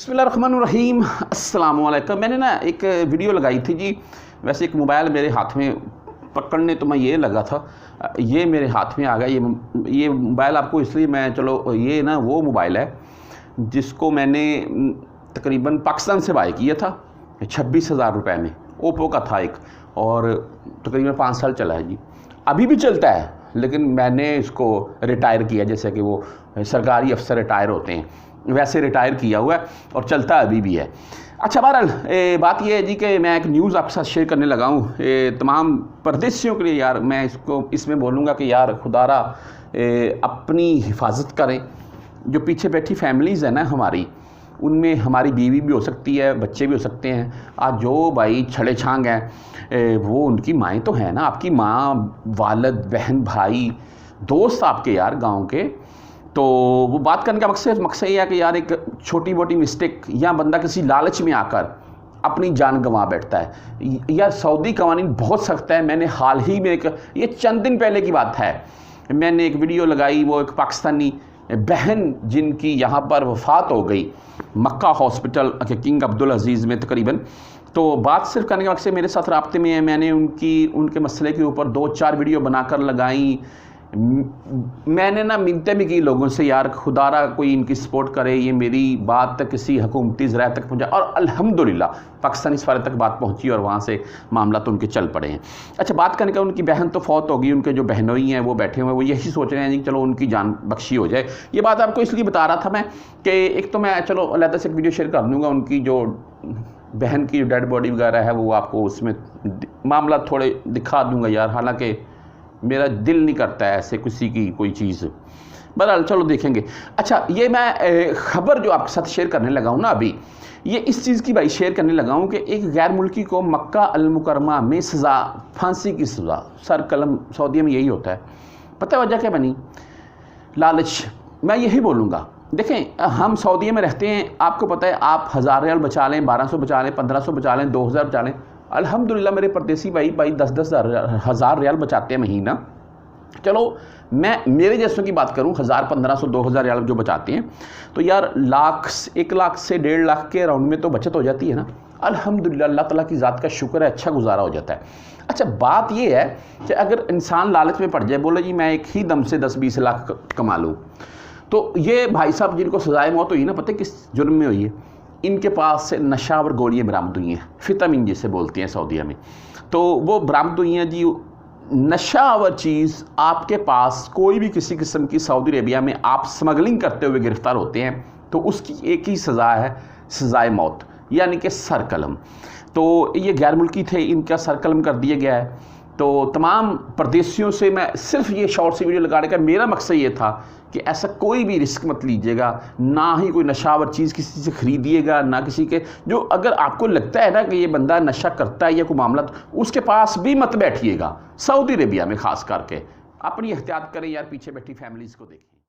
बिस्मिल्लाहिर्रहमानिर्रहीम अस्सलाम वालेकुम। मैंने ना एक वीडियो लगाई थी जी। वैसे एक मोबाइल मेरे हाथ में पकड़ने तो मैं ये लगा था, ये मेरे हाथ में आ गया। ये मोबाइल आपको इसलिए मैं चलो ये ना वो मोबाइल है जिसको मैंने तकरीबन पाकिस्तान से बाय किया था 26,000 रुपये में। ओप्पो का था एक, और तकरीबन 5 साल चला है जी। अभी भी चलता है, लेकिन मैंने इसको रिटायर किया, जैसे कि वो सरकारी अफसर रिटायर होते हैं वैसे रिटायर किया हुआ है, और चलता अभी भी है। अच्छा, बहरहाल बात यह है जी कि मैं एक न्यूज़ आपके साथ शेयर करने लगा हूँ तमाम परदेशियों के लिए। यार मैं इसमें बोलूँगा कि यार खुदारा अपनी हिफाजत करें। जो पीछे बैठी फैमिलीज़ है ना हमारी, उनमें हमारी बीवी भी हो सकती है, बच्चे भी हो सकते हैं। आज जो भाई छड़े छांग हैं वो उनकी माएँ तो हैं ना, आपकी माँ, वालिद, बहन, भाई, दोस्त आपके यार गाँव के। तो वो बात करने का मकसद ये है कि यार एक छोटी मोटी मिस्टेक या बंदा किसी लालच में आकर अपनी जान गंवा बैठता है। यार सऊदी कवानीन बहुत सख्त है। मैंने हाल ही में ये चंद दिन पहले की बात है, मैंने एक वीडियो लगाई। वो एक पाकिस्तानी बहन जिनकी यहाँ पर वफ़ात हो गई मक्का हॉस्पिटल के किंग अब्दुल अजीज़ में तकरीबन। तो बात सिर्फ करने के मकसद मेरे साथ राब्ते में है। मैंने उनके मसले के ऊपर 2-4 वीडियो बनाकर लगाई। मैंने ना मिन्नतें भी की लोगों से, यार खुदारा कोई इनकी सपोर्ट करे, ये मेरी बात तक किसी हुकूमती ज़राए तक पहुँचा, और अल्हम्दुलिल्लाह पाकिस्तानी सफारत तक बात पहुँची और वहाँ से मामला तो उनके चल पड़े हैं। अच्छा, बात करने का, उनकी बहन तो फौत हो गई, उनके जो बहनोई हैं वो बैठे हुए हैं, वो यही सोच रहे हैं कि चलो उनकी जान बख्शी हो जाए। ये बात आपको इसलिए बता रहा था मैं कि एक तो मैं चलो अलग से एक वीडियो शेयर कर दूँगा, उनकी जो बहन की डेड बॉडी वगैरह है वो आपको उसमें मामला थोड़े दिखा दूँगा यार। हालाँकि मेरा दिल नहीं करता है ऐसे किसी की कोई चीज़, बहरहाल चलो देखेंगे। अच्छा, ये मैं ख़बर जो आपके साथ शेयर करने लगा हूँ ना अभी, ये इस चीज़ की भाई शेयर करने लगा हूँ कि एक गैर मुल्की को मक्का अल मुकरमा में सज़ा, फांसी की सज़ा, सर कलम। सऊदी में यही होता है। पता है वजह क्या बनी? लालच। मैं यही बोलूँगा, देखें हम सऊदी में रहते हैं, आपको पता है आप 1000 रियाल बचा लें, 1200 बचा लें, 1500 बचा लें, 2000 बचा लें, अल्हम्दुलिल्लाह मेरे परदेसी भाई 10-10 हज़ार रियाल बचाते हैं महीना। चलो मैं मेरे जैसों की बात करूं, 1000, 1500, 2000 रियाल जो बचाते हैं, तो यार 1 लाख से 1.5 लाख के राउंड में तो बचत हो जाती है ना। अल्हम्दुलिल्लाह, अल्लाह ताला की ज़ात का शुक्र है, अच्छा गुजारा हो जाता है। अच्छा, बात ये है कि अगर इंसान लालच में पड़ जाए, बोले जी मैं एक ही दम से 10-20 लाख कमा लूँ, तो ये भाई साहब जिनको सजाए मौत हुई ना, पता है किस जुर्म में हुई है? इनके पास से नशावर गोलियाँ बरामद हुई हैं, फिटामिन जिसे बोलते हैं सऊदीया में। तो वो बरामद हुई हैं जी। नशावर चीज़ आपके पास कोई भी किसी किस्म की सऊदी अरेबिया में आप स्मगलिंग करते हुए गिरफ्तार होते हैं तो उसकी एक ही सज़ा है, सज़ाए मौत, यानी कि सर कलम। तो ये गैर मुल्की थे, इनका सर कलम कर दिया गया है। तो तमाम परदेशियों से मैं सिर्फ ये शॉर्ट सी वीडियो लगाने का मेरा मकसद ये था कि ऐसा कोई भी रिस्क मत लीजिएगा, ना ही कोई नशावर चीज़ किसी से ख़रीदिएगा, ना किसी के जो अगर आपको लगता है ना कि ये बंदा नशा करता है या कोई मामला, तो उसके पास भी मत बैठिएगा। सऊदी अरेबिया में ख़ास करके अपनी एहतियात करें यार, पीछे बैठी फैमिलीज़ को देखें।